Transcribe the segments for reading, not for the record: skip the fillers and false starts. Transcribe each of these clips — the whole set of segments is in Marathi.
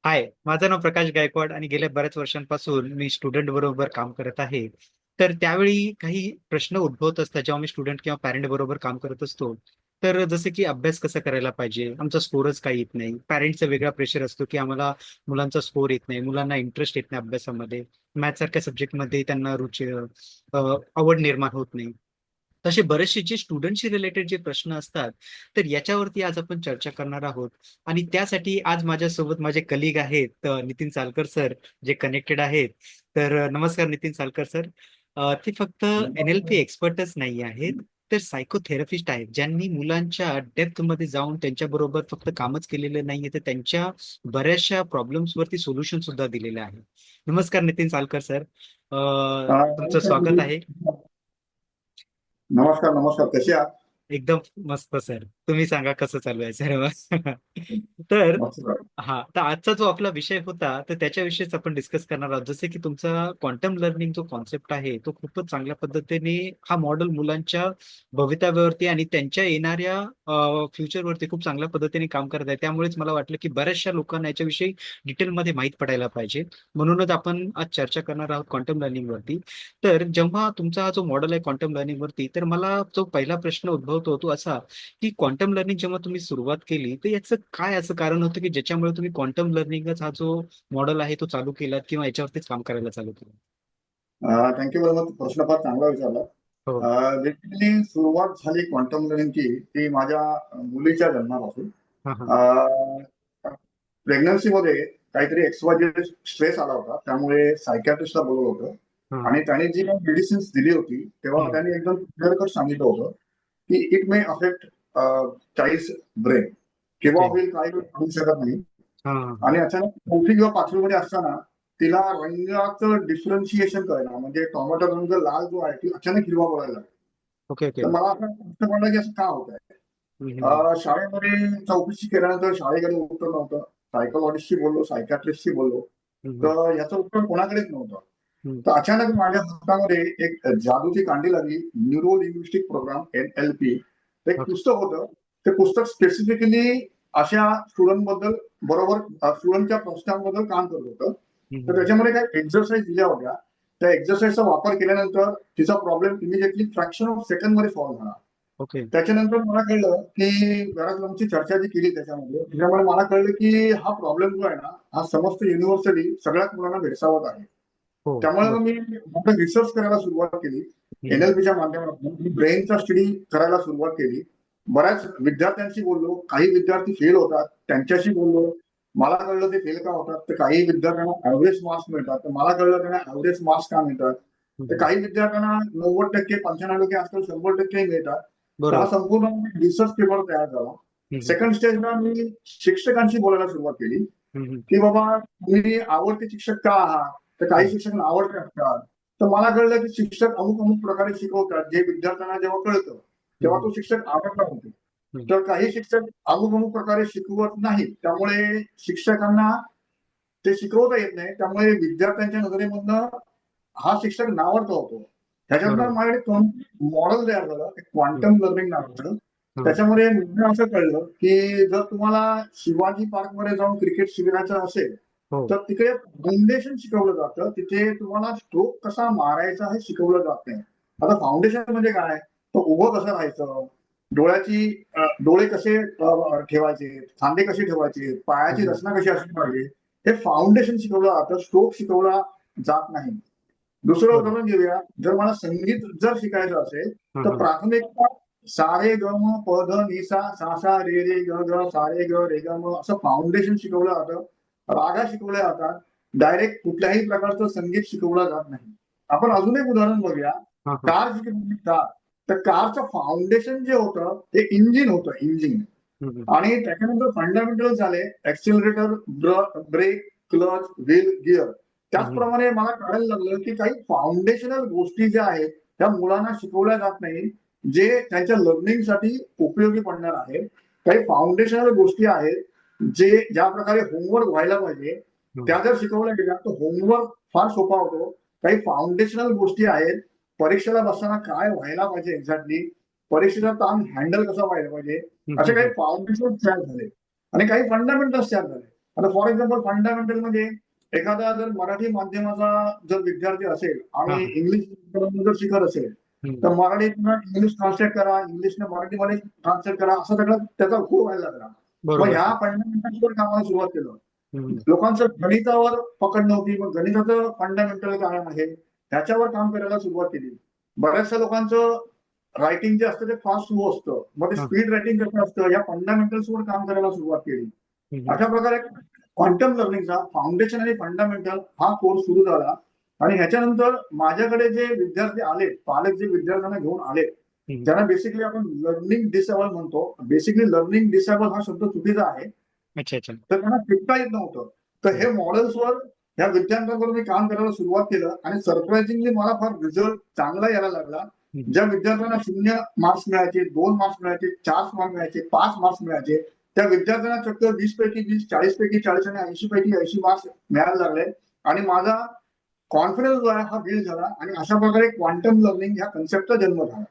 हाय, माझं नाव प्रकाश गायकवाड आणि गेल्या बऱ्याच वर्षांपासून मी स्टुडंट बरोबर काम करत आहे. तर त्यावेळी काही प्रश्न उद्भवत असतात जेव्हा मी स्टुडंट किंवा पॅरेंट बरोबर काम करत असतो. तर जसे की अभ्यास कसा करायला पाहिजे, आमचा स्कोरच काही येत नाही. पॅरेंटचा वेगळा प्रेशर असतो की आम्हाला मुलांचा स्कोर येत नाही, मुलांना इंटरेस्ट येत नाही अभ्यासामध्ये. मॅथ सारख्या सब्जेक्टमध्ये त्यांना आवड निर्माण होत नाही. तसे बरेचसे जे स्टुडंटशी रिलेटेड जे प्रश्न असतात, तर याच्यावरती आज आपण चर्चा करणार आहोत. आणि त्यासाठी आज माझ्यासोबत माझे कलिग आहेत, नितीन सालकर सर, जे कनेक्टेड आहेत. तर नमस्कार नितीन सालकर सर. ते फक्त NLP एक्सपर्टच नाही आहेत, तर सायकोथेरपिस्ट आहेत, ज्यांनी मुलांच्या डेप्थ मध्ये जाऊन त्यांच्याबरोबर फक्त कामच केलेलं नाहीये, तर त्यांच्या बऱ्याचशा प्रॉब्लेम्स वरती सोल्युशन सुद्धा दिलेले आहे. नमस्कार नितीन सालकर सर. तुमचं स्वागत आहे. नमस्कार नमस्कार, कसे आहात? एकदम मस्त सर. तुम्ही सांगा कसं चालू आहे सर्व. तर मस्त. हा, तर आजचा जो आपला विषय होता तर त्याच्याविषयीच आपण डिस्कस करणार आहोत. जसे की तुमचा क्वांटम लर्निंग जो कॉन्सेप्ट आहे तो खूपच चांगल्या पद्धतीने हा मॉडेल मुलांच्या भवितव्यावरती आणि त्यांच्या येणाऱ्या फ्युचरवरती खूप चांगल्या पद्धतीने काम करत आहे. त्यामुळेच मला वाटलं की बऱ्याचशा लोकांना याच्याविषयी डिटेलमध्ये माहीत पडायला पाहिजे. म्हणूनच आपण आज चर्चा करणार आहोत क्वांटम लर्निंग वरती. तर जेव्हा तुमचा हा जो मॉडेल आहे क्वांटम लर्निंग वरती, तर मला जो पहिला प्रश्न उद्भवतो तो असा की क्वांटम लर्निंग जेव्हा तुम्ही सुरुवात केली तर याचं काय असं कारण होतं की ज्याच्यामुळे तुम्ही क्वांटम लर्निंगच हा जो मॉडेल आहे तो चालू केलात किंवा याच्यावरतीच काम करायला चालू केलं? Thank you very much. प्रश्न फार चांगला विचारला. हो. बेसिकली सुरुवात झाली क्वांटम लर्निंगची ती माझ्या मुलीच्या जन्मापासून. हा हा. प्रेग्नन्सीमध्ये काहीतरी एक्सवायझेड स्ट्रेस आला होता, त्यामुळे सायकॅट्रिस्टला बोलवलं होतं. हा हा. आणि त्याने जी काही मेडिसिन्स दिली होती तेव्हा हम्म. त्यांनी एकदम क्लिअर कट सांगितलं होतं की it may affect child brain. केव्हा ओके. होईल काही होऊ शकत नाही. हा हा हा. आणि अचानक 4थी किंवा 5वी मध्ये असताना तिला रंगाचं डिफरन्शिएशन कळलं, म्हणजे टोमॅटो रंग लाल जो आहे ती अचानक हिरवा पडायला लागला. Okay okay. तर मला असं प्रश्न पडला की असं का होत आहे. हम्म. शाळेमध्ये चौकशी केल्यानंतर शाळेकडे उत्तर नव्हतं. सायकोलॉजिस्टशी बोललो, सायकॅट्रिस्टशी बोललो, हम्म. तर याचं उत्तर कोणाकडेच नव्हतं. हम्म. तर अचानक माझ्या हातामध्ये एक जादूची कांडी लागली. Neuro linguistic program, NLP. ते एक ओके. पुस्तक होतं. ते पुस्तक स्पेसिफिकली अशा स्टुडंट बद्दल, बरोबर स्टुडंटच्या प्रश्नांबद्दल काम करत होतं. तर हम्म. त्याच्यामध्ये काही एक्झरसाईज दिल्या होत्या. त्या एक्झरसाईजचा वापर केल्यानंतर तिचा problem immediately fraction of second मध्ये सॉल्व्ह झाला. ओके. त्याच्यानंतर मला कळलं की बऱ्याच आमची चर्चा जी केली त्याच्यामुळे मला कळलं की हा प्रॉब्लेम जो आहे ना, हा समस्त युनिव्हर्सली सगळ्याच मुलांना भेडसावत आहे. हो. त्यामुळे बर. मग मी मोठं रिसर्च करायला सुरुवात केली. हम्म. NLPच्या माध्यमातून मी ब्रेनचा स्टडी करायला सुरुवात केली. बऱ्याच विद्यार्थ्यांशी बोललो. काही विद्यार्थी फेल होतात, त्यांच्याशी बोललो. मला कळलं ते फेल का होतात. तर काही विद्यार्थ्यांना ऍव्हरेज मार्क्स मिळतात, तर मला कळलं त्यांना ऍव्हरेज मार्क्स का मिळतात. तर हम्म. काही विद्यार्थ्यांना 90% 95% आजकाल 100% मिळतात. तर हा बरोबर. संपूर्ण रिसर्च पेपर तयार झाला. हम्म. सेकंड स्टेजला मी शिक्षकांशी बोलायला सुरुवात केली हम्म. की बाबा तुम्ही आवडते शिक्षक का आहात. तर काही हम्म. शिक्षक आवडते असतात. तर मला कळलं की शिक्षक अमुक अमुक प्रकारे शिकवतात, जे विद्यार्थ्यांना जेव्हा कळतं तेव्हा हम्म. तो शिक्षक आवडला होतो. हम्म. तर काही शिक्षक अमुक अमुक प्रकारे शिकवत नाहीत, त्यामुळे शिक्षकांना ते शिकवता येत नाही. त्यामुळे विद्यार्थ्यांच्या नजरेमधनं हा शिक्षक नावाडता होतो. त्याच्यातनं बरोबर. माझ्याकडे मॉडेल तयार झालं हम्म. क्वांटम लर्निंग नावाचं. हा. त्याच्यामध्ये मला असं कळलं की जर तुम्हाला शिवाजी पार्क मध्ये जाऊन क्रिकेट शिबिराचं असेल, हो. तर तिकडे फाउंडेशन शिकवलं जातं. तिथे तुम्हाला स्ट्रोक कसा मारायचा हे शिकवलं जात नाही. आता फाउंडेशन म्हणजे काय, तर उभं कसं राहायचं, डोळ्याची डोळे कसे ठेवायचे, खांदे कसे ठेवायचे, पायाची हम्म. रचना कशी असली पाहिजे, हे फाउंडेशन शिकवलं जातं. स्ट्रोक शिकवला जात नाही. दुसरं बरोबर. उदाहरण घेऊया. जर मला संगीत जर शिकायचं असेल, हा तर हा. प्राथमिकता सा रे ग म प ध नि सा, सा सा रे रे ग ग, सा रे ग रे ग म, असं फाउंडेशन शिकवलं जातं. रागा शिकवल्या जातात. डायरेक्ट कुठल्याही प्रकारचं संगीत शिकवलं जात नाही. आपण अजून एक उदाहरण बघूया. हा हा. कार शिकवली, कार. तर कारचं फाउंडेशन जे होतं ते इंजिन होतं, इंजिन. हम्म. आणि त्याच्यानंतर फंडामेंटल झाले accelerator, brake, clutch, wheel, gear. हम्म. त्याचप्रमाणे मला कळायला लागलं की काही फाउंडेशनल गोष्टी ज्या आहेत त्या मुलांना शिकवल्या जात नाही, जे त्यांच्या लर्निंगसाठी उपयोगी पडणार आहे. काही फाउंडेशनल गोष्टी आहेत जे ज्या प्रकारे होमवर्क व्हायला पाहिजे हम्म. त्या जर शिकवल्या गेल्या तर होमवर्क फार सोपा होतो. काही फाउंडेशनल गोष्टी आहेत, परीक्षेला बसताना काय व्हायला पाहिजे एक्झॅक्टली, परीक्षेचा ताण हँडल कसा व्हायला पाहिजे, हम्म. असे काही हम्म. फाउंडेशन तयार झाले आणि काही फंडामेंटल्स तयार झाले. आता फॉर एक्झाम्पल फंडामेंटल म्हणजे एखादा जर मराठी माध्यमाचा जर विद्यार्थी असेल हा आणि हा. इंग्लिश जर शिकत असेल, हम्म. तर मराठीतनं इंग्लिश ट्रान्सलेट करा, इंग्लिशनं मराठीमध्ये ट्रान्सलेट करा, असं सगळं त्याचा खूप व्हायला लागला. मग बरोबर. ह्या फंडामेंटल्सवर कामाला सुरुवात केलं. हम्म. लोकांचं गणितावर पकड नव्हती, मग गणिताचं फंडामेंटल काय आहे ह्याच्यावर काम करायला सुरुवात केली. बऱ्याचशा लोकांचं रायटिंग जे असतं ते फास्ट स्लो असतं, मग ते हा. स्पीड रायटिंग कसं असतं या फंडामेंटल्सवर काम करायला सुरुवात केली. हम्म. अशा प्रकारे क्वांटम लर्निंगचा फाउंडेशन आणि फंडामेंटल हा कोर्स सुरू झाला. आणि ह्याच्यानंतर माझ्याकडे जे विद्यार्थी आले, पालक जे विद्यार्थ्यांना घेऊन आले, हम्म. त्यांना बेसिकली आपण लर्निंग डिसेबल म्हणतो. बेसिकली लर्निंग डिसेबल हा शब्द चुकीचा आहे. अच्छा अच्छा. तर त्यांना शिकता येत नव्हतं. तर हे मॉडेल्सवर ह्या विद्यार्थ्यांबरोबर मी काम करायला सुरुवात केलं आणि सरप्राइझिंगली मला फार रिझल्ट चांगला यायला लागला. हम्म. ज्या विद्यार्थ्यांना 0 मार्क्स मिळायचे, 2 मार्क्स मिळायचे, 4 मार्क्स मिळायचे, 5 मार्क्स मिळायचे, त्या विद्यार्थ्यांना चक्क 20 पैकी 20, 40 पैकी 40 आणि 80 पैकी 80 मार्क्स मिळायला लागले. आणि माझा कॉन्फिडन्स जो आहे हा बिल्ड झाला आणि अशा प्रकारे क्वांटम लर्निंग ह्या कन्सेप्टचा जन्म झाला.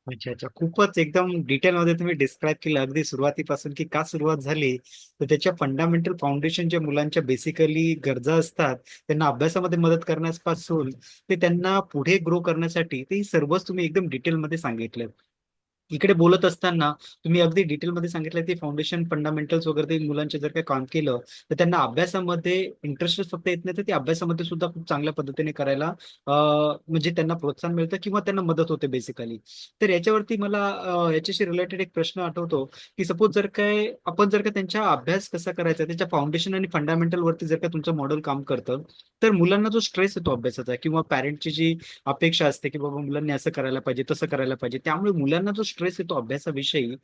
अच्छा अच्छा. खूपच एकदम डिटेलमध्ये तुम्ही डिस्क्राईब केलं अगदी सुरुवातीपासून की का सुरुवात झाली. तर त्याच्या फंडामेंटल फाउंडेशन ज्या मुलांच्या बेसिकली गरजा असतात त्यांना अभ्यासामध्ये मदत करण्यापासून ते त्यांना पुढे ग्रो करण्यासाठी ते सर्वच तुम्ही एकदम डिटेलमध्ये सांगितलं. इकडे बोलत असताना तुम्ही अगदी डिटेलमध्ये सांगितलं ते फाउंडेशन फंडामेंटल्स वगैरे ते मुलांचे जर काही काम केलं तर त्यांना अभ्यासामध्ये इंटरेस्ट फक्त येत नाही तर ते अभ्यासामध्ये सुद्धा खूप चांगल्या पद्धतीने करायला म्हणजे त्यांना प्रोत्साहन मिळतं किंवा त्यांना मदत होते बेसिकली. तर याच्यावरती मला याच्याशी रिलेटेड एक प्रश्न आठवतो की सपोज जर काय आपण जर का त्यांच्या अभ्यास कसा करायचा त्याच्या फाउंडेशन आणि फंडामेंटल वरती जर का तुमचं मॉडेल काम करतं तर मुलांना जो स्ट्रेस येतो अभ्यासाचा किंवा पॅरेंटची जी अपेक्षा असते की बाबा मुलांनी असं करायला पाहिजे तसं करायला पाहिजे त्यामुळे मुलांना जो स्ट्रेस येतो अभ्यासाविषयी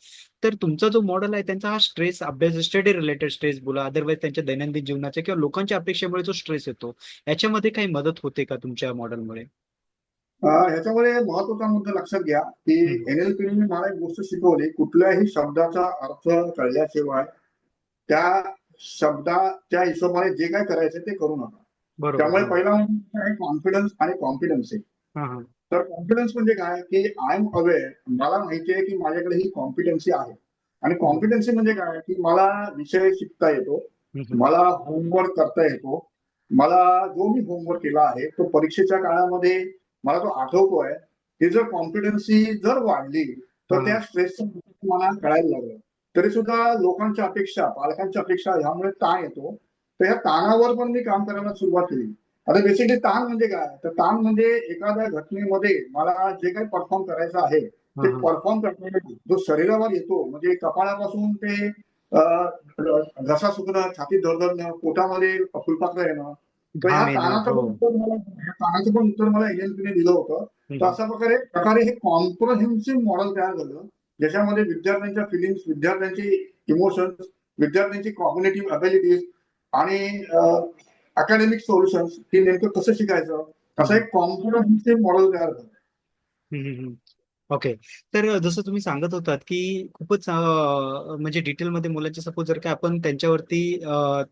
तर तुमचा जो मॉडेल आहे त्यांचा हा स्ट्रेस अभ्यास स्टडी रिलेटेड स्ट्रेस बोला अदरवाईज त्यांच्या दैनंदिन जीवनाच्या किंवा लोकांच्या अपेक्षेमुळे जो स्ट्रेस येतो याच्यामध्ये काही मदत होते का तुमच्या मॉडेलमुळे? ह्याच्यामध्ये महत्वाचा मुद्दा लक्षात घ्या की NLP मला एक गोष्ट शिकवली, कुठल्याही शब्दाचा अर्थ कळल्याशिवाय त्या शब्दाच्या हिशोबाने जे काय करायचं ते करू नका. बरोबर. त्यामुळे हो. पहिला म्हणजे आहे कॉन्फिडन्स आणि कॉम्पिटन्सी. हा हा. तर कॉन्फिडन्स म्हणजे काय की आय एम अवेअर, मला माहिती आहे की माझ्याकडे ही कॉम्पिटन्सी आहे. आणि हम्म. कॉम्पिटन्सी म्हणजे काय की मला विषय शिकता येतो, हम्म. मला होमवर्क करता येतो, मला जो मी होमवर्क केला आहे तो परीक्षेच्या काळामध्ये मला तो आठवतोय. ही जर कॉन्फिडन्सी जर वाढली हा तर हा. त्या स्ट्रेसचं मला कळायला लागलं. तरी सुद्धा लोकांच्या अपेक्षा, पालकांच्या अपेक्षा ह्यामुळे ताण येतो. तर या ताणावर पण मी काम करायला सुरुवात केली. आता बेसिकली ताण म्हणजे काय? तर ताण म्हणजे एखाद्या घटनेमध्ये मला जे काही परफॉर्म करायचं आहे, हा ते हा. परफॉर्म करण्यासाठी जो शरीरावर येतो म्हणजे कपाळापासून ते घसा सुकणं, छातीत धडधडणं, पोटामध्ये फुलपाखरं येणं. तर ह्या घाम येणं. ताणाचं हो. पण उत्तर मला ह्या ताणाचं पण उत्तर मला NLPने दिलं होतं. तर हम्म. अशा प्रकारे हे कॉम्प्रिहेन्सिव्ह मॉडेल तयार झालं, ज्याच्यामध्ये विद्यार्थ्यांच्या फिलिंग्स, विद्यार्थ्यांची इमोशन्स, विद्यार्थ्यांची कॉग्निटिव्ह अबिलिटीज आणि अकॅडमिक सोल्युशन्स हे नेमकं कसं शिकायचं, असं हम्म. एक कॉम्प्रिहेन्सिव्ह मॉडेल तयार झालं. हम्म. ओके. तर जसं तुम्ही सांगत होतात की खूपच म्हणजे डिटेलमध्ये मुलांचे सपोज जर का आपण त्यांच्यावरती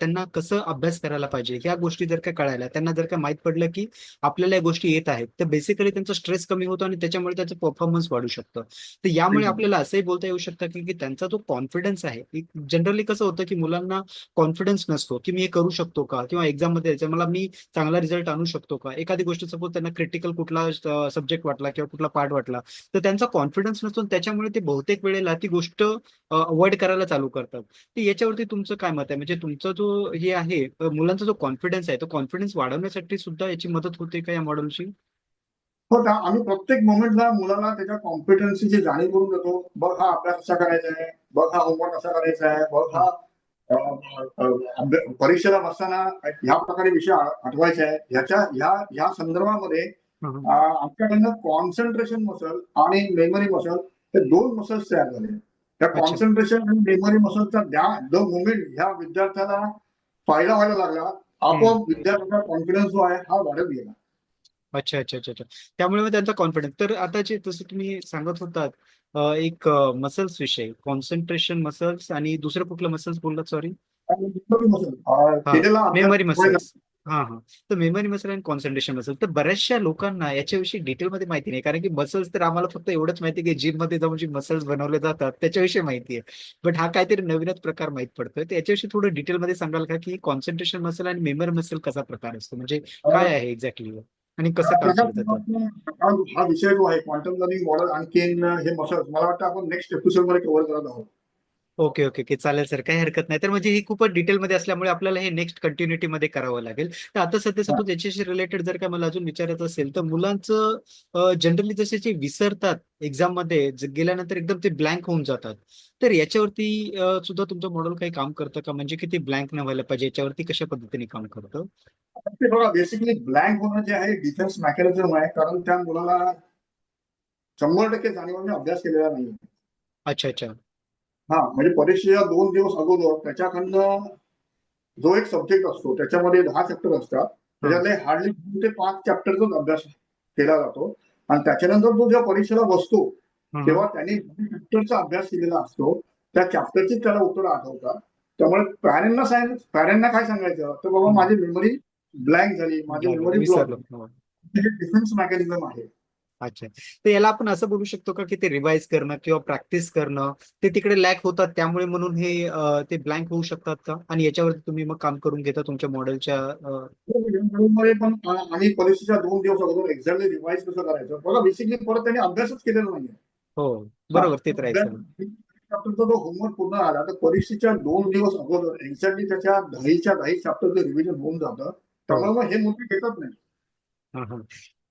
त्यांना कसं अभ्यास करायला पाहिजे ह्या गोष्टी जर का कळायला त्यांना जर का माहित पडलं की आपल्याला या गोष्टी येत आहेत तर बेसिकली त्यांचा स्ट्रेस कमी होतो आणि त्याच्यामुळे त्याचं परफॉर्मन्स वाढू शकतं. तर यामुळे एकदम. आपल्याला असंही बोलता येऊ शकतं की त्यांचा जो कॉन्फिडन्स आहे जनरली कसं होतं की मुलांना कॉन्फिडन्स नसतो की मी हे करू शकतो का किंवा एक्झाममध्ये यायचं मला मी चांगला रिझल्ट आणू शकतो का एखादी गोष्ट सपोज त्यांना क्रिटिकल कुठला सब्जेक्ट वाटला किंवा कुठला पार्ट वाटला तर त्यांचा कॉन्फिडन्स नसतो आणि त्याच्यामुळे ते बहुतेक वेळेला ती गोष्ट अवॉइड करायला चालू करतात. तर याच्यावरती तुमचं काय मत आहे म्हणजे तुमचा जो हे आहे मुलांचा जो कॉन्फिडन्स आहे तो कॉन्फिडन्स वाढवण्यासाठी सुद्धा याची मदत होते का या मॉडेलची? हो का, आम्ही प्रत्येक मोमेंटला मुलाला त्याच्या कॉम्पिटन्सीची जाणीव करून देतो. बघ हा अभ्यास कसा करायचा आहे, बघ हा होमवर्क कसा करायचा आहे, बघ हा परीक्षेला बसताना ह्या प्रकारे विषय आठवायचे आहे. ह्या संदर्भामध्ये आमच्याकडनं कॉन्सन्ट्रेशन मसल आणि मेमरी मसल हे 2 मसल्स तयार झाले. त्या अच्छा. कॉन्सन्ट्रेशन आणि मेमरी मसलचा जो मोमेंट ह्या विद्यार्थ्याला फायदा व्हायला लागला, हम्म. आपोआप विद्यार्थ्याचा कॉन्फिडन्स जो आहे हा वाढत गेला. अच्छा अच्छा अच्छा अच्छा. त्यामुळे मग त्यांचा कॉन्फिडन्स तर आता जे जसं तुम्ही सांगत होतात एक मसल्स विषय कॉन्सन्ट्रेशन मसल्स आणि दुसरं कुठलं मसल्स बोललात सॉरी? आणि मेमरी मसल हा केलेला अभ्यास मेमरी मसल्स. हा हा. तर मेमरी मसल आणि कॉन्सन्ट्रेशन मसल, तर बऱ्याचशा लोकांना याच्याविषयी डिटेलमध्ये माहिती नाही, कारण की मसल्स तर आम्हाला फक्त एवढंच माहिती आहे की जिम मध्ये जाऊन जी मसल्स बनवले जातात त्याच्याविषयी माहिती आहे. बट हा काहीतरी नवीनच प्रकार माहित पडतोय, तर याच्याविषयी थोडं डिटेलमध्ये सांगाल का की कॉन्सन्ट्रेशन मसल आणि मेमरी मसल कसा प्रकार असतो, म्हणजे काय आहे एक्झॅक्टली आणि कसं हा काम प्रकार करतात ते? हा विषय जो आहे क्वांटम लर्निंग मॉडेल आणखीन हे मसल्स मला वाटतं आपण नेक्स्ट एपिसोड मध्ये कव्हर करत आहोत. ओके ओके ओके, चालेल सर, काही हरकत नाही. तर म्हणजे ही खूपच डिटेलमध्ये असल्यामुळे आपल्याला हे नेक्स्ट कंटिन्युटी मध्ये करावं लागेल. तर आता सध्या हा. सपोज याच्याशी रिलेटेड जर का मला अजून विचारायचं असेल, तर मुलांचं जनरली जसे जे विसरतात एक्झाम मध्ये गेल्यानंतर एकदम ते ब्लँक होऊन जातात, तर याच्यावरती सुद्धा तुमचं मॉडेल काही काम करतं का, म्हणजे किती ब्लँक न व्हायला पाहिजे याच्यावरती कशा पद्धतीने काम करतं? ते बघा बेसिकली ब्लँक होणं जे आहे डिफेन्स मेकॅनिझम आहे, कारण त्या मुलाला 100% जाणीवाने अभ्यास केलेला नाही. अच्छा अच्छा. हा म्हणजे परीक्षेच्या 2 दिवस अगोदर त्याच्याकडनं जो एक सब्जेक्ट असतो त्याच्यामध्ये 10 चॅप्टर असतात, हा. त्याच्यातले हार्डली 2 ते 5 चॅप्टरचाच अभ्यास केला जातो. आणि त्याच्यानंतर तो जेव्हा परीक्षेला बसतो हा हा. तेव्हा त्यांनी चॅप्टरचा अभ्यास केलेला असतो, त्या चॅप्टरची त्याला उत्तर आठवतात. त्यामुळे पॅरेंटना काय सांगायचं तर बाबा हम्म. माझी मेमरी ब्लँक झाली, माझी मेमरी ब्लॉक विसरलो. झाली. हो. हे डिफेन्स मेकॅनिझम आहे. अच्छा. तर याला आपण असं बोलू शकतो का की ते रिवाइज करणं किंवा प्रॅक्टिस करणं ते तिकडे लॅक होतात, त्यामुळे म्हणून हे ते ब्लँक होऊ शकतात का, आणि याच्यावरती तुम्ही मग काम करून घेता तुमच्या मॉडेलच्या? मध्ये पण आम्ही परीक्षेच्या 2 दिवस अगोदर एक्झॅक्टली रिवाइज कसं करायचं बघा, बेसिकली परत त्यांनी अभ्यासच केलेला नाहीये. हो. हा बरोबर, ते तर आहे अभ्यास सर. चॅप्टरचा तो होमवर्क पूर्ण आला तर परीक्षेच्या 2 दिवस अगोदर एक्झॅक्टली त्याच्या 10च्या 10 चॅप्टरचं रिव्हिजन होऊन जातं. हो. त्यामुळे मग हे मुद्दे घेतात नाही. हा हा.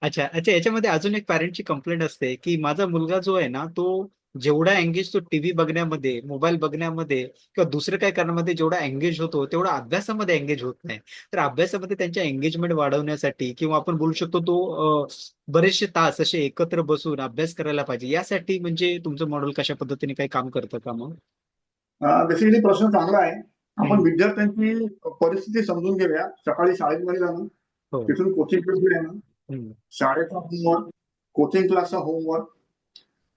अच्छा अच्छा, याच्यामध्ये अजून एक पॅरेंटची कंप्लेंट असते की माझा मुलगा जो आहे ना, तो जेवढा एंगेज तो टीव्ही बघण्यामध्ये, मोबाईल बघण्यामध्ये किंवा दुसरं काय करण्यामध्ये जेवढा एंगेज होतो, तेवढा अभ्यासामध्ये एंगेज होत नाही. तर अभ्यासामध्ये त्यांच्या एंगेजमेंट वाढवण्यासाठी, किंवा आपण बोलू शकतो तो बरेचसे तास असे एकत्र बसून अभ्यास करायला पाहिजे, यासाठी म्हणजे तुमचं मॉडेल कशा पद्धतीने काही काम करतं का मग? बेसिकली प्रश्न चांगला आहे. आपण हम्म. विद्यार्थ्यांची परिस्थिती समजून घेऊया. सकाळी शाळेमध्ये जाणं, हो. तिथून कोचिंग क्लासला येणं, हम्म. शाळेचा होमवर्क, कोचिंग क्लासचा होमवर्क,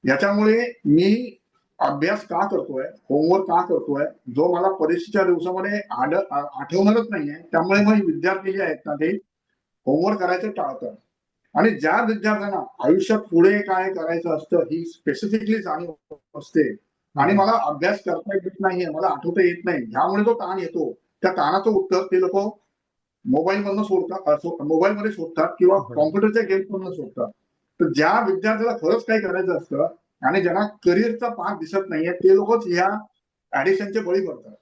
याच्यामुळे मी अभ्यास का करतोय, होमवर्क का करतोय, जो मला परीक्षेच्या दिवसामध्ये आठवणारच नाहीये. त्यामुळे मग विद्यार्थी जे आहेत ना ते होमवर्क करायचं टाळतात. आणि ज्या विद्यार्थ्यांना आयुष्यात पुढे काय करायचं असतं ही स्पेसिफिकली जाणीव असते आणि हम्म. मला अभ्यास करता येत नाहीये, मला आठवता येत नाही, ह्यामुळे जो ताण येतो त्या ताणाचं उत्तर ते लोक मोबाईल मधनं सोडतात, मोबाईलमध्ये शोधतात किंवा हो. कॉम्प्युटरच्या गेम्स मधनं शोधतात. तर ज्या विद्यार्थ्याला खरंच काही करायचं असतं आणि ज्यांना करिअरचा पाथ दिसत नाहीये ते लोकच ह्या ऍडिक्शनचे बळी पडतात.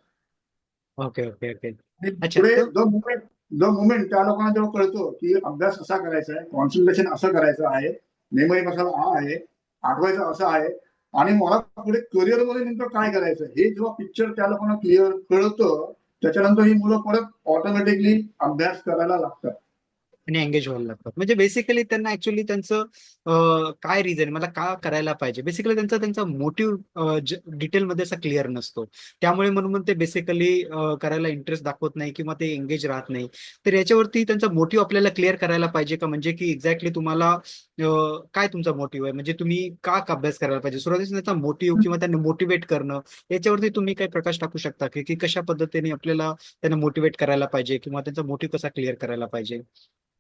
Okay okay okay. आणि अच्छा. पुढे तर द मुमेंट त्या लोकांना जेव्हा कळतं की अभ्यास असा करायचा आहे, कॉन्सन्ट्रेशन असं करायचं आहे, मेमरी मसाला हा आहे, आठवायचं असं आहे आणि मला पुढे करिअरमध्ये नेमकं काय करायचं हे जेव्हा पिक्चर त्या लोकांना क्लिअर कळतं, त्याच्यानंतर ही मुलं परत ऑटोमॅटिकली अभ्यास करायला लागतात. आणि एंगेज व्हायला लागतात, म्हणजे बेसिकली त्यांना ऍक्च्युली त्यांचं काय रिझन मला का करायला पाहिजे, बेसिकली त्यांचा त्यांचा मोटिव्ह डिटेलमध्ये असा क्लिअर नसतो. त्यामुळे म्हणून मग ते बेसिकली करायला इंटरेस्ट दाखवत नाही किंवा ते एंगेज राहत नाही. तर याच्यावरती त्यांचा मोटिव्ह आपल्याला क्लिअर करायला पाहिजे का, म्हणजे की एक्झॅक्टली तुम्हाला काय तुमचा मोटिव्ह आहे, म्हणजे तुम्ही का अभ्यास करायला पाहिजे, सुरुवातीला त्यांचा मोटिव्ह किंवा त्यांना मोटिवेट करणं, याच्यावरती तुम्ही काही प्रकाश टाकू शकता की कशा पद्धतीने आपल्याला त्यांना मोटिवेट करायला पाहिजे किंवा त्यांचा मोटिव्ह कसा क्लिअर करायला पाहिजे,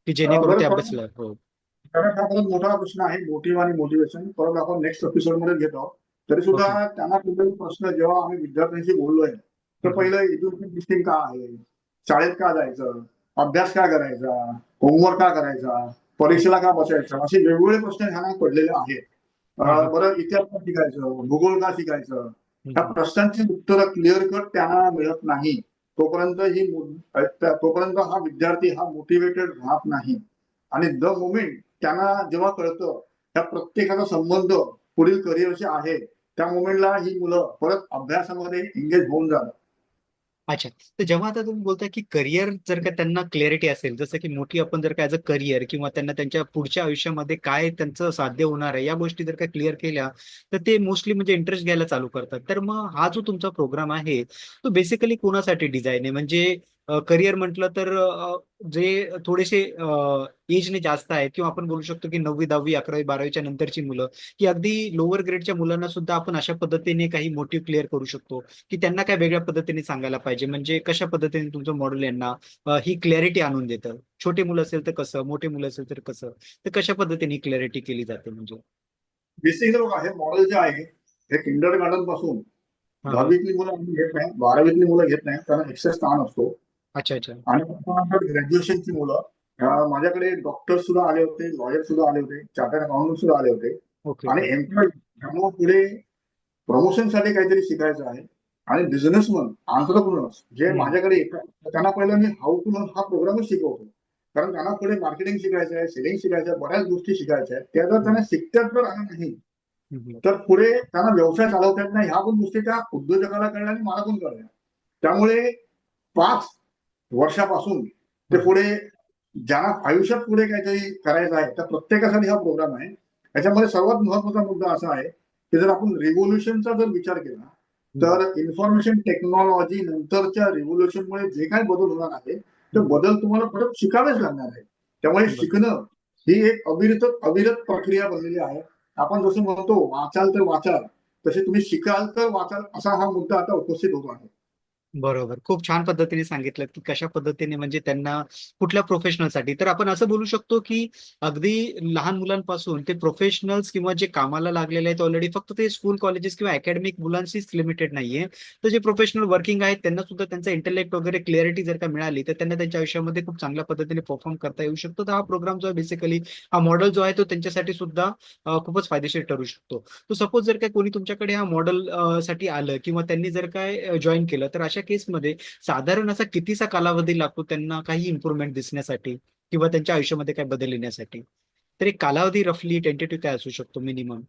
की जेणेकरून बरं ते परत अभ्यासला हो. कारण हा परत मोठा प्रश्न आहे मोटिव्ह आणि मोटिवेशन, परत आपण नेक्स्ट एपिसोड मध्ये घेतो. तरी सुद्धा ओके. त्यांना कुठलाही प्रश्न जेव्हा आम्ही विद्यार्थ्यांशी बोललोय तर हम्म. पहिलं एज्युकेशन सिस्टीम का आहे, शाळेत का जायचं, अभ्यास का करायचा, होमवर्क का करायचा, परीक्षेला का बसायचं, असे वेगवेगळे प्रश्न ह्यांना पडलेले आहेत. हा हा. बरं इतिहास का शिकायचं, भूगोल का शिकायचं, ह्या हम्म. प्रश्नांची उत्तरं क्लिअर कट त्यांना मिळत नाही. तोपर्यंत हा विद्यार्थी हा मोटिवेटेड राहत नाही. आणि द मोमेंट त्यांना जेव्हा कळतं त्या प्रत्येकाचा संबंध पुढील करिअरशी आहे, त्या मोमेंटला ही मुलं परत अभ्यासामध्ये एंगेज होऊन जातात. अच्छा. तर जेव्हा आता तुम्ही बोलताय की करिअर जर का त्यांना क्लॅरिटी असेल, जसं की मोठी आपण जर का ऍज अ करिअर किंवा त्यांना त्यांच्या पुढच्या आयुष्यामध्ये काय त्यांचं साध्य होणार आहे या गोष्टी जर का क्लिअर केल्या, तर ते मोस्टली म्हणजे इंटरेस्ट घ्यायला चालू करतात. तर मग हा जो तुमचा प्रोग्राम आहे तो बेसिकली कोणासाठी डिझाईन आहे, म्हणजे करिअर म्हटलं तर जे थोडेसे एजने जास्त आहेत किंवा आपण बोलू शकतो की 9वी 10वी 11वी 12वीच्या नंतरची मुलं की अगदी लोअर ग्रेडच्या मुलांना सुद्धा आपण अशा पद्धतीने काही मोटिव्ह क्लिअर करू शकतो की त्यांना काय वेगळ्या पद्धतीने सांगायला पाहिजे, म्हणजे कशा पद्धतीने तुमचं मॉडेल यांना ही क्लॅरिटी आणून देतं. छोटे मुलं असेल तर कसं, मोठे मुलं असेल तर कसं, तर कशा पद्धतीने ही क्लॅरिटी केली जाते म्हणजे. बेसिकली बघा, हे मॉडेल जे आहे हे किंडर गार्डन पासून हा हा. 10वीतली मुलं आम्ही घेत नाही, 12वीतली मुलं घेत नाही, कारण एक्सेस ताण असतो. अच्छा अच्छा. आणि त्याच्यानंतर ग्रॅज्युएशनची मुलं, माझ्याकडे डॉक्टर सुद्धा आले होते, लॉयर सुद्धा आले होते, चार्टर्ड अकाउंटंट सुद्धा आले होते. ओके आणि ओके. एम्प्लॉई, त्यामुळे पुढे प्रमोशनसाठी काहीतरी शिकायचं आहे. आणि बिझनेसमन, आंतरप्रुनर्स जे हम्म. माझ्याकडे येतात त्यांना पहिला मी हाऊ टू लर्न हा प्रोग्रामच शिकवतो. कारण त्यांना पुढे मार्केटिंग शिकायचं आहे, सेलिंग शिकायचं आहे, बऱ्याच गोष्टी शिकायच्या आहेत. त्या जर हम्म. त्यांना शिकतात जर आलं नाही, हम्म. तर पुढे त्यांना व्यवसाय चालवता येत नाही. ह्या पण गोष्टी त्या उद्योजकाला कळल्या आणि मला पण कळल्या. त्यामुळे 5 वर्षापासून ते हम्म. पुढे, ज्यांना आयुष्यात पुढे काहीतरी करायचं आहे, तर प्रत्येकासाठी हा प्रोग्राम आहे. याच्यामध्ये सर्वात महत्वाचा मुद्दा असा आहे की जर आपण रिव्होल्युशनचा जर विचार केला, हम्म. तर इन्फॉर्मेशन टेक्नॉलॉजी नंतरच्या रिव्होल्युशनमुळे जे काही बदल होणार आहे, ते हम्म. बदल तुम्हाला परत शिकावेच लागणार आहे. त्यामुळे बरं. शिकणं ही एक अविरत अविरत प्रक्रिया बनलेली आहे. आपण जसं म्हणतो वाचाल तर वाचाल, तसे तुम्ही शिकाल तर वाचाल, असा हा मुद्दा आता उपस्थित होतो आहे. बरोबर. खूप छान पद्धतीने सांगितलं की कशा पद्धतीने म्हणजे त्यांना कुठल्या प्रोफेशनलसाठी. तर आपण असं बोलू शकतो की अगदी लहान मुलांपासून ते प्रोफेशनल्स किंवा जे कामाला लागलेले आहेत ऑलरेडी, फक्त ते स्कूल, कॉलेजेस किंवा अकॅडमिक मुलांशीच लिमिटेड नाहीये. तर जे प्रोफेशनल वर्किंग आहेत त्यांना सुद्धा त्यांचा इंटेलेक्ट वगैरे क्लिअरिटी जर का मिळाली, तर त्यांना त्यांच्या आयुष्यामध्ये खूप चांगल्या पद्धतीने परफॉर्म करता येऊ शकतो. तर हा प्रोग्राम जो आहे बेसिकली, हा मॉडेल जो आहे तो त्यांच्यासाठी सुद्धा खूपच फायदेशीर ठरू शकतो. तो सपोज जर काय कोणी तुमच्याकडे हा मॉडेल साठी आलं किंवा त्यांनी जर काय जॉईन केलं, तर अशा केसमध्ये साधारण असा कितीचा कालावधी लागतो त्यांना काही इम्प्रुव्हमेंट दिसण्यासाठी किंवा त्यांच्या आयुष्यामध्ये काय बदल येण्यासाठी? तर एक कालावधी रफली टेंटेटिव्ह काय असू शकतो मिनिमम?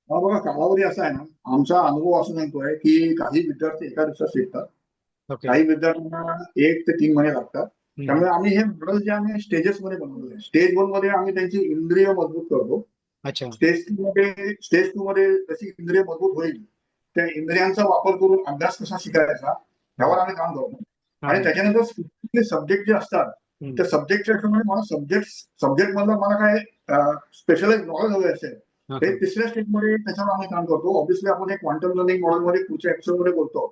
हा बघा, कालावधी असा आहे ना, आमचा अनुभव असं सांगतोय की काही विद्यार्थी एका दिवसात शिकतात, ओके. काही विद्यार्थ्यांना 1 ते 3 महिने लागतात. हम्म. त्यामुळे आम्ही हे मॉडेल जे आम्ही स्टेजेसमध्ये बनवलेलं आहे, स्टेज 1 मध्ये आम्ही त्यांची इंद्रिय मजबूत करतो. अच्छा. स्टेज 2 मध्ये जशी इंद्रिय मजबूत होईल, त्या इंद्रियांचा वापर करून अभ्यास कसा शिकायचा हम्म. यावर आम्ही काम करतो. हा आणि हा. त्याच्यानंतर स्पेसिफिकली सब्जेक्ट जे असतात, हम्म. त्या सब्जेक्टच्या हिशोबाने मला सब्जेक्ट मधलं मला काय स्पेशलाइज नॉलेज हवे असेल, हा ते हा. तिसऱ्या स्टेजमध्ये त्याच्यावर आम्ही काम करतो. ऑब्व्हियसली आपण एक क्वांटम लर्निंग मॉडेलमध्ये पुढच्या एपिसोडमध्ये बोलतो.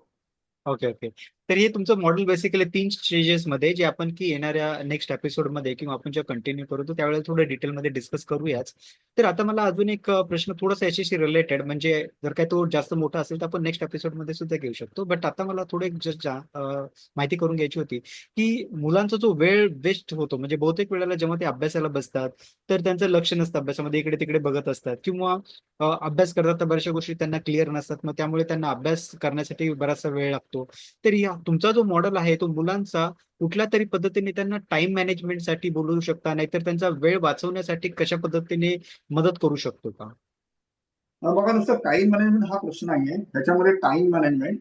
Okay okay. तर हे तुमचं मॉडेल बेसिकली 3 स्टेजेस मध्ये, जे आपण की येणाऱ्या नेक्स्ट एपिसोडमध्ये किंवा आपण जेव्हा कंटिन्यू करू तर त्यावेळेला थोडं डिटेलमध्ये डिस्कस करूयाच. तर आता मला अजून एक प्रश्न थोडासा याच्याशी रिलेटेड, म्हणजे जर काय तो जास्त मोठा असेल तर आपण नेक्स्ट एपिसोडमध्ये सुद्धा घेऊ शकतो, बट आता मला थोडं एक जस्ट माहिती करून घ्यायची होती की मुलांचा जो वेळ वेस्ट होतो, म्हणजे बहुतेक वेळेला जेव्हा ते अभ्यासाला बसतात तर त्यांचं लक्ष नसतं अभ्यासामध्ये, इकडे तिकडे बघत असतात किंवा अभ्यास करतात तर बऱ्याचशा गोष्टी त्यांना क्लिअर नसतात, मग त्यामुळे त्यांना अभ्यास करण्यासाठी बराचसा वेळ लागतो. तर या तुमचा जो मॉडेल आहे तो मुलांचा कुठल्या तरी पद्धतीने त्यांना टाइम मॅनेजमेंटसाठी बोलू शकता, नाहीतर त्यांचा वेळ वाचवण्यासाठी कशा पद्धतीने मदत करू शकतो का? बघा, नुसतं टाइम मॅनेजमेंट हा प्रश्न नाहीये. त्याच्यामध्ये टाइम मॅनेजमेंट,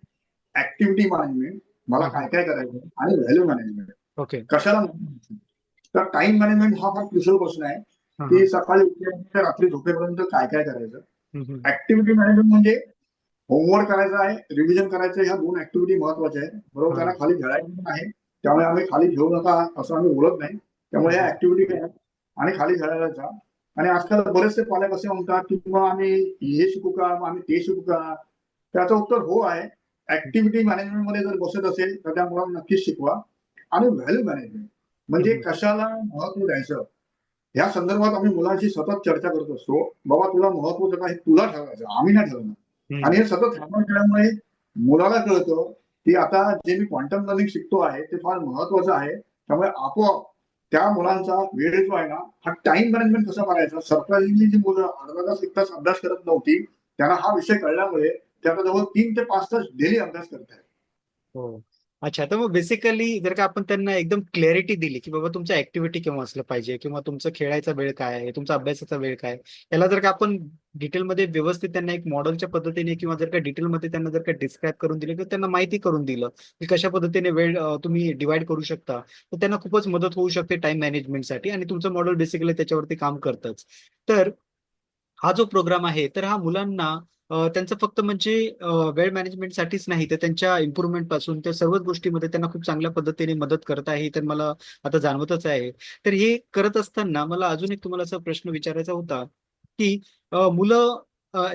ऍक्टिव्हिटी मॅनेजमेंट, मला काय काय करायचं, आणि व्हॅल्यू मॅनेजमेंट ओके. कशाला महत्त्वाचं? तर टाइम मॅनेजमेंट हा फार क्रुशियल प्रश्न आहे हा हा. की सकाळी उठल्यानंतर ते रात्री झोपेपर्यंत काय काय करायचं. हम्म, हम्म. ऍक्टिव्हिटी मॅनेजमेंट म्हणजे होमवर्क करायचा आहे, रिव्हिजन करायचं आहे, ह्या 2 ऍक्टिव्हिटी महत्वाच्या आहेत. बरोबर, हा. त्यांना खाली खेळायचं आहे, त्यामुळे आम्ही खाली घेऊ नका असं आम्ही बोलत नाही. त्यामुळे हम्म, या हम्म. ऍक्टिव्हिटी करा आणि खाली खेळायला जा. आणि आजकाल बरेचसे पालक असे म्हणतात की मग आम्ही हे शिकू का, मग आम्ही ते शिकू का. त्याचं उत्तर हो आहे. ऍक्टिव्हिटी मॅनेजमेंट मध्ये जर बसत असेल तर त्या मुलांना नक्कीच शिकवा. आणि व्हॅल्यू मॅनेजमेंट म्हणजे हम्म, कशाला महत्व द्यायचं, या संदर्भात आम्ही मुलांशी सतत चर्चा करत असतो. बाबा, तुला महत्वाचं काय हे तुला ठरवायचं, आम्ही नाही ठरवणार. आणि हम्म. हे सतत थांबून केल्यामुळे मुलाला कळतं की आता जे मी क्वांटम लर्निंग शिकतो आहे ते फार महत्वाचं आहे. त्यामुळे आपोआप त्या मुलांचा वेळ जो आहे ना, हा टाइम मॅनेजमेंट कसा करायचा, सरप्राइझिंगली जी मुलं अर्धा तास 1 तास अभ्यास करत नव्हती, त्यांना हा विषय कळल्यामुळे ते आता जवळ 3 ते 5 तास डेली अभ्यास करत आहेत. हो. अच्छा, तर मग बेसिकली जर का आपण त्यांना एकदम क्लॅरिटी दिली की बाबा तुमचं ऍक्टिव्हिटी केव्हा असलं पाहिजे किंवा तुमचं खेळायचा वेळ काय आहे, तुमचा अभ्यासाचा वेळ काय आहे, याला जर का आपण डिटेलमध्ये व्यवस्थित त्यांना एक मॉडेलच्या पद्धतीने किंवा जर का डिटेलमध्ये त्यांना जर का डिस्क्राईब करून दिलं किंवा त्यांना माहिती करून दिलं की कशा पद्धतीने वेळ तुम्ही डिवाइड करू शकता, तर त्यांना खूपच मदत होऊ शकते टाइम मॅनेजमेंटसाठी, आणि तुमचं मॉडेल बेसिकली त्याच्यावरती काम करतंच. तर हा जो प्रोग्राम आहे तर हा मुलांना त्यांचं फक्त म्हणजे वेळ मॅनेजमेंटसाठीच नाही तर त्यांच्या इम्प्रुव्हमेंट पासून त्या सर्वच गोष्टीमध्ये त्यांना खूप चांगल्या पद्धतीने मदत करत आहे, हे तर मला आता जाणवतच आहे. तर हे करत असताना मला अजून एक तुम्हाला असा प्रश्न विचारायचा होता, की मुलं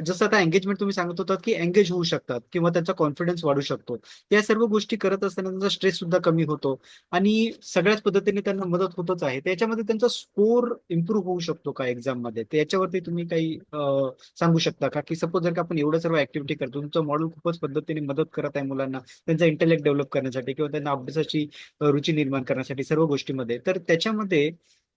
जसं आता एंगेजमेंट तुम्ही सांगत होतात, की एंगेज होऊ शकतात किंवा त्यांचा कॉन्फिडन्स वाढू शकतो. या सर्व गोष्टी करत असताना त्यांचा स्ट्रेस सुद्धा कमी होतो आणि सगळ्याच पद्धतीने त्यांना मदत होतच आहे. त्याच्यामध्ये त्यांचा स्कोर इम्प्रूव्ह होऊ शकतो का एक्झाममध्ये? तर याच्यावरती तुम्ही काही सांगू शकता का, की सपोज जर का आपण एवढं सर्व ऍक्टिव्हिटी करतो, तुमचं मॉडेल खूपच पद्धतीने मदत करत आहे मुलांना त्यांचा इंटेलेक्ट डेव्हलप करण्यासाठी किंवा त्यांना अभ्यासाची रुची निर्माण करण्यासाठी सर्व गोष्टीमध्ये, तर त्याच्यामध्ये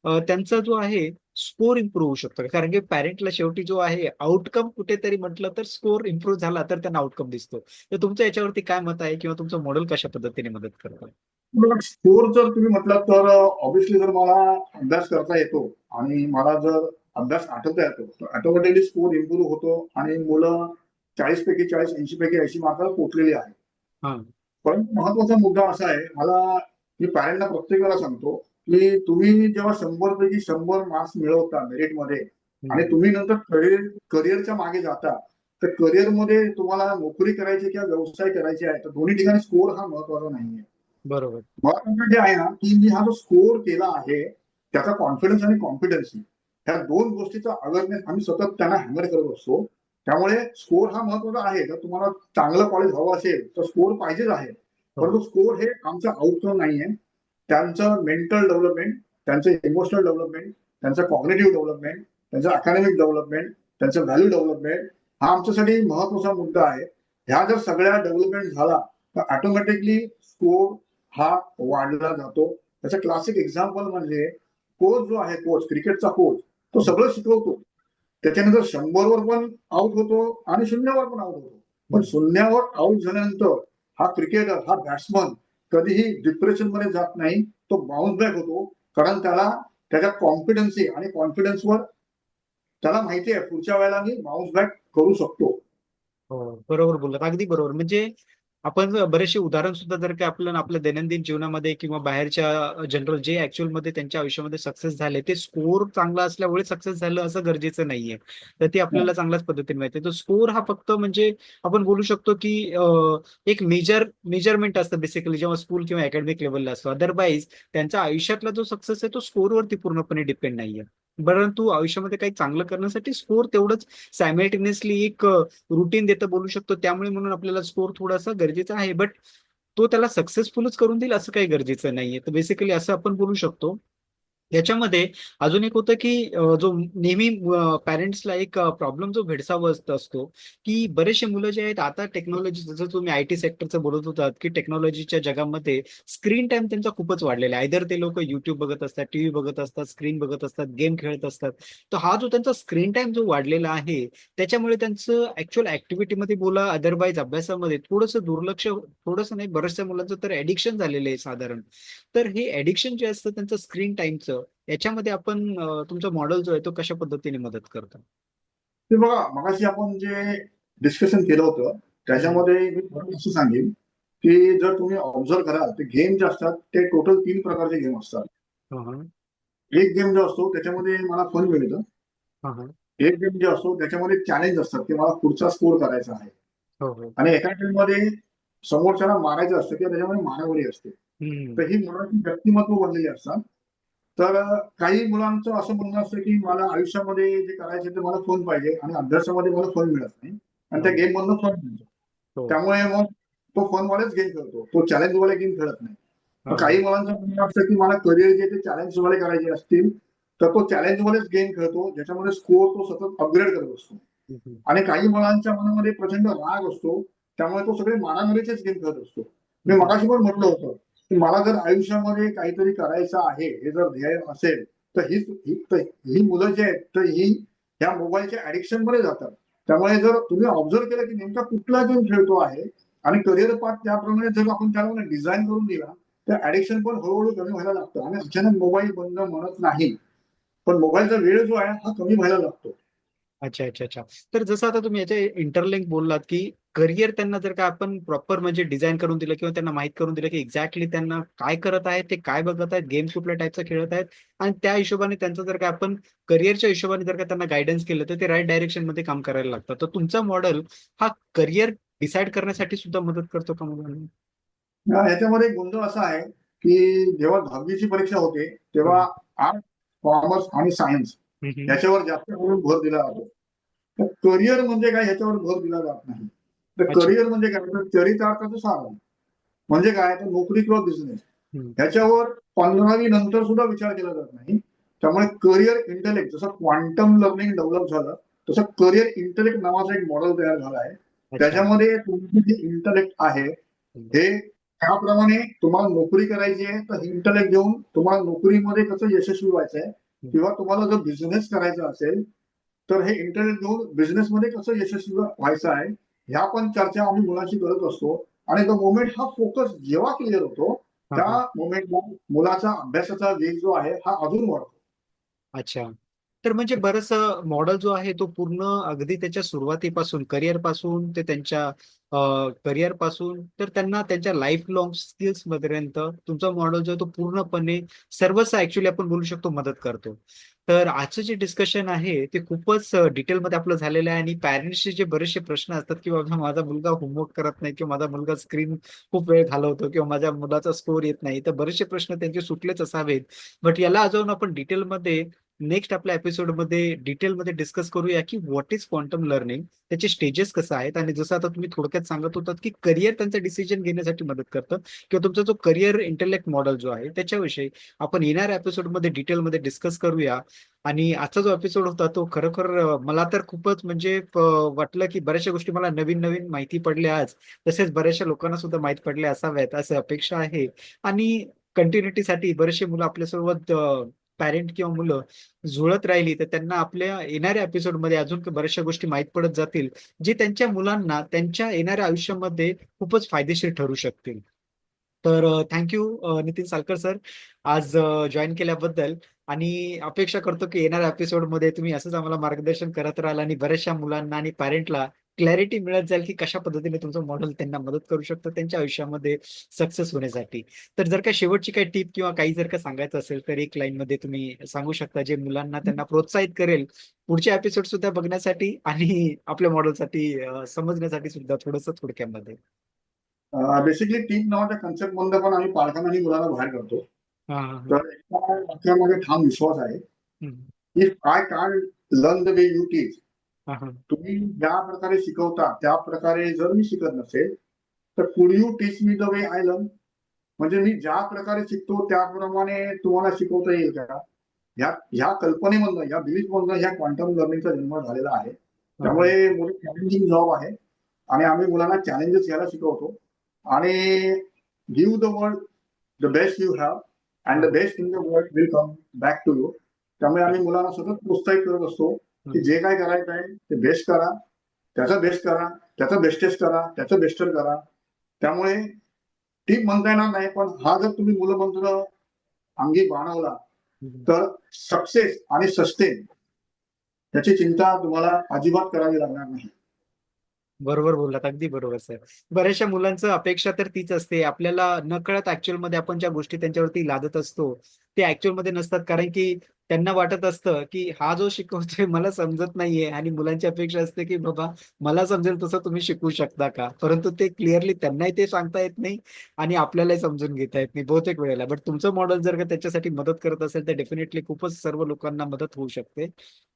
त्यांचा जो आहे स्कोर इम्प्रूव्ह होऊ शकतो का? कारण की पॅरेंटला शेवटी जो आहे आउटकम कुठेतरी म्हटलं तर स्कोर इम्प्रूव्ह झाला तर त्यांना आउटकम दिसतो. तर तुमचं याच्यावरती काय मत आहे किंवा तुमचं मॉडेल कशा पद्धतीने मदत करतं? स्कोर जर तुम्ही म्हटलात तर ऑब्व्हियसली जर मला अभ्यास करता येतो आणि मला जर अभ्यास आठवता येतो तर ऑटोमॅटिकली स्कोर इम्प्रूव्ह होतो आणि मुलं 40 पैकी 40, 80 पैकी 80 मार्काला पोहोचलेली आहे. हा. पण महत्वाचा मुद्दा असा आहे, मी पॅरेंटला प्रत्येकाला सांगतो, की तुम्ही जेव्हा 100 पैकी 100 मार्क्स मिळवता मेरिटमध्ये आणि हम्म. तुम्ही नंतर करिअरच्या मागे जाता, तर करिअरमध्ये तुम्हाला नोकरी करायची किंवा व्यवसाय करायचे आहे, तर दोन्ही ठिकाणी स्कोर हा महत्वाचा नाहीये. बरोबर. महत्वाचं जे आहे ना, की मी हा जो स्कोर केला आहे, त्याचा कॉन्फिडन्स आणि कॉम्पिटन्सी ह्या दोन गोष्टीचा अवेअरनेस आम्ही सतत त्यांना हॅमर करत असतो. त्यामुळे स्कोर हा महत्वाचा आहे. जर तुम्हाला चांगलं कॉलेज हवं असेल, तर स्कोर पाहिजेच आहे. हो. परंतु स्कोर हे आमचं आउटकम नाहीये. त्यांचं मेंटल डेव्हलपमेंट, त्यांचं इमोशनल डेव्हलपमेंट, त्यांचं कॉग्निटिव्ह डेव्हलपमेंट, त्यांचं अकॅडमिक डेव्हलपमेंट, त्यांचं व्हॅल्यू डेव्हलपमेंट हा आमच्यासाठी महत्वाचा मुद्दा आहे. ह्या जर सगळ्या डेव्हलपमेंट झाला, तर ऑटोमॅटिकली स्कोर हा वाढला जातो. त्याचं क्लासिक एक्झाम्पल म्हणजे कोच जो आहे कोच, क्रिकेटचा कोच, तो हम्म. सगळं शिकवतो. त्याच्यानंतर 100 वर पण आउट होतो आणि शून्यावर पण आउट होतो. पण हम्म. शून्यावर आउट झाल्यानंतर हा क्रिकेटर, हा बॅट्समन कधीही डिप्रेशन मध्ये जात नाही. तो बाउन्स बॅक होतो. कारण त्याला त्याच्या कॉन्फिडन्सी आणि कॉन्फिडन्सवर त्याला माहिती आहे पुढच्या वेळेला मी बाउन्स बॅक करू शकतो. हो, बरोबर बोललात. अगदी बरोबर. म्हणजे आपण बरेचसे उदाहरण सुद्धा जर का आपल्याला आपल्या दैनंदिन जीवनामध्ये किंवा बाहेरच्या जनरल जे ऍक्च्युअल मध्ये त्यांच्या आयुष्यामध्ये सक्सेस झाले ते स्कोर चांगला असल्यामुळे सक्सेस झालं असं गरजेचं नाहीये. तर ते आपल्याला चांगल्याच पद्धतीने माहिती आहे. तर स्कोर हा फक्त म्हणजे आपण बोलू शकतो की एक मेजरमेंट असतं बेसिकली जेव्हा स्कूल किंवा अकॅडमिक लेवलला असतो. अदरवाईज त्यांच्या आयुष्यातला जो सक्सेस आहे तो स्कोरवरती पूर्णपणे डिपेंड नाहीये. परंतु आयुष्यामध्ये काही चांगलं करण्यासाठी स्कोर तेवढंच सायमल्टेनियसली एक रुटीन देतं बोलू शकतो. त्यामुळे म्हणून आपल्याला स्कोर थोडासा गरजेचा आहे. बट तो त्याला सक्सेसफुलच करून देईल असं काही गरजेचं नाहीये. तर बेसिकली असं आपण बोलू शकतो. याच्यामध्ये अजून एक होतं की जो नेहमी पॅरेंट्सला एक प्रॉब्लेम जो भेडसावत असतो की बरेचसे मुलं जे आहेत आता टेक्नॉलॉजी जसं तुम्ही आयटी सेक्टरचं बोलत होतात की टेक्नॉलॉजीच्या जगामध्ये स्क्रीन टाइम त्यांचा खूपच वाढलेला आहे. आयदर ते लोक युट्यूब बघत असतात, टीव्ही बघत असतात, स्क्रीन बघत असतात, गेम खेळत असतात. तर हा जो त्यांचा स्क्रीन टाइम जो वाढलेला आहे त्याच्यामुळे त्यांचं ऍक्च्युअल ऍक्टिव्हिटीमध्ये बोला अदरवाईज अभ्यासामध्ये थोडंसं दुर्लक्ष, थोडंसं नाही बऱ्याचशा मुलांचं तर ऍडिक्शन झालेलं आहे साधारण. तर हे ऍडिक्शन जे असतं त्यांचं स्क्रीन टाइमचं याच्यामध्ये आपण तुमचा मॉडेल जो आहे तो कशा पद्धतीने मदत करतो? ते बघा मगाशी आपण जे डिस्कशन केलं होतं हम्म. त्याच्यामध्ये मी परत असं सांगेन की जर तुम्ही ऑब्झर्व कराल ते गेम जे असतात ते टोटल 3 प्रकारचे गेम असतात. हा. हा. एक गेम जो असतो त्याच्यामध्ये मला फन मिळतं. हा. हा. एक गेम जे असतो त्याच्यामध्ये चॅलेंज असतात की मला पुढचा स्कोर करायचा आहे. हो. हो. आणि एका गेममध्ये समोरच्याला मारायचं असतं किंवा त्याच्यामध्ये मारामारी असते. हम्म. तर ही मुलांची व्यक्तिमत्व बनलेली असतात. तर काही मुलांचं असं म्हणणं असतं की मला आयुष्यामध्ये जे करायचे ते मला फोन पाहिजे आणि अभ्यासामध्ये मला फोन मिळत नाही आणि त्या हो. गेम मधनं फोन मिळतो. हो. त्यामुळे मग तो फोनवालेच गेम खेळतो. तो चॅलेंजवाले गेम खेळत नाही. हा. मग हा. काही मुलांचं म्हणणं असतं की मला करिअर जे ते चॅलेंजवाले करायचे असतील, तर तो चॅलेंजवालेच गेम खेळतो, ज्याच्यामध्ये स्कोर तो सतत अपग्रेड करत असतो. हम्म. आणि काही मुलांच्या मनामध्ये प्रचंड राग असतो, त्यामुळे तो सगळे मारामारीचेच गेम खेळत असतो. मी हम्म. मगाशी पण म्हटलं होतं, की मला जर आयुष्यामध्ये काहीतरी करायचं आहे, हे जर ध्येय असेल, तर ही मुलं जी आहेत, तर ही ह्या मोबाईलच्या ॲडिक्शनमध्ये जातात. त्यामुळे जर तुम्ही ऑब्झर्व्ह केलं, की नेमका कुठला गेम खेळतो आहे आणि करिअर पाथ त्याप्रमाणे जर आपण त्याला डिझाइन करून दिला, तर ॲडिक्शन पण हळू कमी व्हायला लागतं आणि अचानक मोबाईल बंद म्हणत नाही. पण मोबाईलचा वेळ जो आहे, हा कमी व्हायला लागतो. अच्छा अच्छा अच्छा. तर जसं आता तुम्ही याच्या इंटरलिंक बोललात की करिअर त्यांना जर का आपण प्रॉपर म्हणजे डिझाईन करून दिलं किंवा त्यांना माहित करून दिलं की एक्झॅक्टली त्यांना काय करत आहेत, ते काय बघत आहेत, गेम कुठल्या टाईपचा खेळत आहेत, आणि त्या हिशोबाने त्यांचं जर का आपण करिअरच्या हिशोबाने जर का त्यांना गायडन्स केलं तर ते राईट डायरेक्शन मध्ये काम करायला लागतं. तर तुमचा मॉडेल हा करिअर डिसाईड करण्यासाठी सुद्धा मदत करतो का मुलांना? ह्याच्यामध्ये एक गोंधळ असा आहे की जेव्हा 10वी ची परीक्षा होते तेव्हा हम्म, आर्ट, कॉमर्स आणि सायन्स हम्म, याच्यावर जास्त करून भर दिला जातो. तर करिअर म्हणजे काय ह्याच्यावर भर दिला जात नाही. तर अच्छा. करिअर म्हणजे काय, तर चरितार्थाचं साधन म्हणजे काय, तर नोकरी किंवा बिझनेस हम्म, ह्याच्यावर 15वी नंतर सुद्धा विचार केला जात नाही. त्यामुळे करिअर इंटेलेक्ट जसं क्वांटम लर्निंग डेव्हलप झालं तसं करिअर इंटेलेक्ट नावाचं एक मॉडेल तयार झालं आहे. अच्छा. त्याच्यामध्ये तुमची जे इंटेलेक्ट आहे हम्म, हे त्याप्रमाणे तुम्हाला नोकरी करायची आहे तर इंटेलेक्ट घेऊन तुम्हाला नोकरीमध्ये कसं यशस्वी व्हायचं आहे हम्म, किंवा तुम्हाला जर बिझनेस करायचा असेल तर हे इंटरनेट घेऊन बिझनेसमध्ये कसं यशस्वी व्हायचं आहे ह्या पण चर्चा आम्ही मुलांशी करत असतो. आणि तो मोमेंट हा फोकस जेव्हा क्लिअर होतो हा त्या हा. मोमेंटला मुलाचा अभ्यासाचा वेग जो आहे हा अजून वाढतो. अच्छा. तर म्हणजे बरंचसं मॉडेल जो आहे तो पूर्ण अगदी त्याच्या सुरुवातीपासून करिअर पासून ते त्यांच्या करिअर पासून तर त्यांना त्यांच्या लाईफ लॉंग स्किल्स पर्यंत तुमचा मॉडेल जो आहे तो पूर्णपणे सर्वच ऍक्च्युली आपण बोलू शकतो मदत करतो. तर आजचं जे डिस्कशन आहे ते खूपच डिटेलमध्ये आपलं झालेलं आहे, आणि पॅरेंट्सचे जे बरेचसे प्रश्न असतात की बाबा माझा मुलगा होमवर्क करत नाही किंवा माझा मुलगा स्क्रीन खूप वेळ घालवतो किंवा माझ्या मुलाचा स्कोर येत नाही, तर बरेचसे प्रश्न त्यांचे सुटलेच असावेत. बट याला अजून आपण डिटेलमध्ये नेक्स्ट आपल्या एपिसोडमध्ये डिटेलमध्ये डिस्कस करूया की व्हॉट इज क्वांटम लर्निंग, त्याचे स्टेजेस कसं आहेत, आणि जसं आता तुम्ही थोडक्यात सांगत होतात की करिअर त्यांचं डिसिजन घेण्यासाठी मदत करतं किंवा तुमचा जो करिअर इंटेलेक्ट मॉडेल जो आहे त्याच्याविषयी आपण येणाऱ्या एपिसोडमध्ये डिटेलमध्ये डिस्कस करूया. आणि आजचा जो एपिसोड होता तो खरोखर मला तर खूपच म्हणजे वाटलं की बऱ्याचशा गोष्टी मला नवीन नवीन माहिती पडल्या आज, तसेच बऱ्याचशा लोकांना सुद्धा माहिती पडल्या असाव्यात असं अपेक्षा आहे. आणि कंटिन्युटीसाठी बरेचसे मुलं आपल्यासोबत पॅरेंट किंवा मुलं जुळत राहिली तर त्यांना आपल्या येणाऱ्या एपिसोडमध्ये अजून बऱ्याचशा गोष्टी माहीत पडत जातील, जे त्यांच्या मुलांना त्यांच्या येणाऱ्या आयुष्यामध्ये खूपच फायदेशीर ठरू शकतील. तर थँक्यू नितीन सालकर सर, आज जॉईन केल्याबद्दल. आणि अपेक्षा करतो की येणाऱ्या एपिसोडमध्ये तुम्ही असंच आम्हाला मार्गदर्शन करत राहाल आणि बऱ्याचशा मुलांना आणि पॅरेंटला क्लॅरिटी मिळत जाईल की कशा पद्धतीने तुमचं मॉडेल त्यांना मदत करू शकतं त्यांच्या आयुष्यामध्ये सक्सेस होण्यासाठी. तर जर का शेवटची काही टिप किंवा काही जर का सांगायचं असेल तर एक लाईन मध्ये तुम्ही सांगू शकता जे मुलांना त्यांना प्रोत्साहित करेल पुढचे एपिसोड सुद्धा बघण्यासाठी आणि आपल्या मॉडेलसाठी समजण्यासाठी सुद्धा थोडंसं थोडक्यामध्ये. बेसिकली टीम नावाच्या कन्सेप्ट मधनं पण आम्ही पालकांना आणि मुलांना बाहेर करतो. हा हा हा. तर एका वाक्यामध्ये ठाम विश्वास आहे. Hmm. If I can't learn the way you teach, हा हा. तुम्ही ज्या प्रकारे शिकवता त्या प्रकारे जर मी शिकत नसेल तर कुड you teach me the way I learn, म्हणजे मी ज्या प्रकारे शिकतो त्याप्रमाणे तुम्हाला शिकवता येईल का. ह्या कल्पनेमधनं ह्या बिलीफमधनं ह्या क्वांटम लर्निंगचा जन्म झालेला आहे. हा हा. त्यामुळे मुलं चॅलेंजिंग जॉब आहे आणि आम्ही मुलांना चॅलेंजेस घ्यायला शिकवतो आणि give the world the best you have and हा the best in the world will come back to you. त्यामुळे आम्ही मुलांना सतत प्रोत्साहित करत असतो हा. की जे काय करायचं आहे ते बेस्ट करा, त्याचा बेस्ट करा, त्याचा बेस्टेस्ट करा, त्याचं बेस्टर करा. त्यामुळे टीप म्हणता येणार नाही पण हा जर तुम्ही मूलमंत्र अंगी बाणवला हम्म. तर सक्सेस आणि सस्टेन याची चिंता तुम्हाला अजिबात करावी लागणार नाही. बरोबर बोललात, अगदी बरोबर सर. बऱ्याचशा मुलांचं अपेक्षा तर तीच असते, आपल्याला नकळत ऍक्च्युअल मध्ये आपण ज्या गोष्टी त्यांच्यावरती लादत असतो ते ऍक्च्युअल मध्ये नसतात, कारण की त्यांना वाटत असतं की हा जो शिकवतोय मला समजत नाहीये, आणि मुलांची अपेक्षा असते की बाबा मला समजेल तसं तुम्ही शिकवू शकता का, परंतु ते क्लिअरली त्यांनाही ते सांगता येत नाही आणि आपल्यालाही समजून घेता येत नाही बहुतेक वेळेला. बट तुमचं मॉडेल जर का त्याच्यासाठी मदत करत असेल तर डेफिनेटली खूपच सर्व लोकांना मदत होऊ शकते.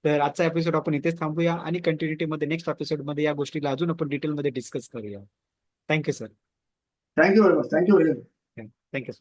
तर आजचा एपिसोड आपण इथेच थांबूया आणि कंटिन्युटीमध्ये नेक्स्ट एपिसोडमध्ये या गोष्टीला अजून आपण डिटेलमध्ये डिस्कस करूया. Thank you sir. Thank you very much. Thank you very much. Thank you.